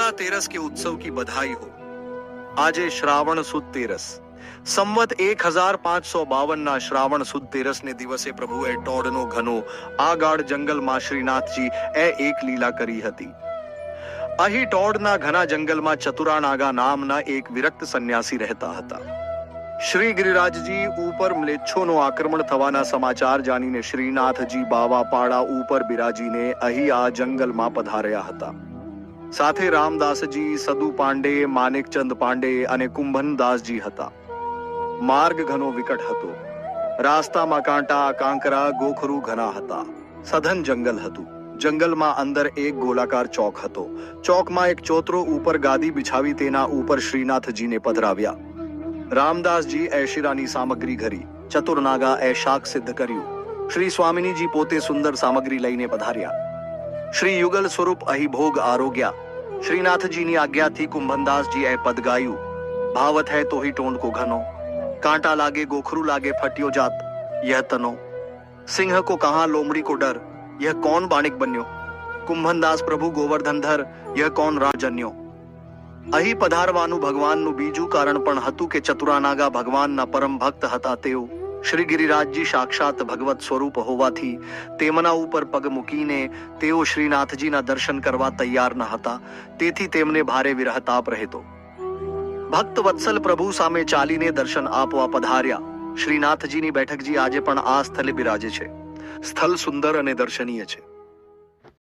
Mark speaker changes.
Speaker 1: शीतला तेरस के उत्सव की बधाई हो। આજે શ્રાવણ સુદ તેરસ સંવત 1552 ના શ્રાવણ સુદ તેરસ ને દિવસે પ્રભુએ ટોડનો ઘનો આગાડ જંગલમાં શ્રીનાથજી એક લીલા કરી હતી। અહીં ટોડના ઘના જંગલમાં ચતુરાનાગા નામના એક વિરક્ત સંન્યાસી રહેતા હતા। શ્રી ગિરિરાજજી ઉપર મ્લેચ્છોનું આક્રમણ થવાના સમાચાર જાણીને શ્રીનાથજી બાવા પાડા ઉપર બિરાજીને અહીં આ જંગલમાં પધાર્યા હતા। સાથે રામદાસજી, સદુ પાંડે, માનિકચંદ પાંડે અને કુંભનદાસજી હતા। માર્ગ ઘણો વિકટ હતો। રાસ્તામાં કાંટા, કાંકરા, ગોખરું ઘણા હતા। સઘન જંગલ હતું। જંગલમાં અંદર એક ગોલાકાર ચોક હતો। ચોકમાં એક ચોતરો ઉપર ગાદી બિછાવી તેના ઉપર શ્રીનાથજીને પધરાવ્યા। રામદાસજી શિરાની સામગ્રી ઘરી, ચતુરનાગા શાક સિદ્ધ કર્યું। શ્રી સ્વામિનીજી પોતે સુંદર સામગ્રી લઈને પધાર્યા। શ્રી યુગલ સ્વરૂપ અહીં ભોગ આરોગ્યા। શ્રીનાથજીની આજ્ઞાથી કુંભનદાસજી પદ ગાયું। ભાવત હૈ તો હી ટોંડ કો ઘનો, કાંટા લાગે ગોખરું લાગે ફટ્યો જાત યહ તનો, સિંહ કો કહા લોમડી કો ડર યહ કૌન બાણિક બન્યો, કુંભનદાસ પ્રભુ ગોવર્ધનધર યહ કૌન રાજન્યો। અહીં પધારવાનું ભગવાનનું બીજું કારણ પણ હતું કે ચતુરાનાગા ભગવાનના પરમ ભક્ત હતા। તેઓ શ્રી ગિરિરાજજી સાક્ષાત ભગવત સ્વરૂપ હોવાથી તેમના ઉપર પગ મૂકીને તેઓ શ્રીનાથજીના દર્શન કરવા તૈયાર ન હતા। તેથી તેમને ભારે વિરહતાપ રહેતો। ભક્ત વત્સલ પ્રભુ સામે ચાલીને દર્શન આપવા પધાર્યા। શ્રીનાથજીની બેઠકજી આજે પણ આ સ્થળે બિરાજે છે। સ્થળ સુંદર અને દર્શનીય છે।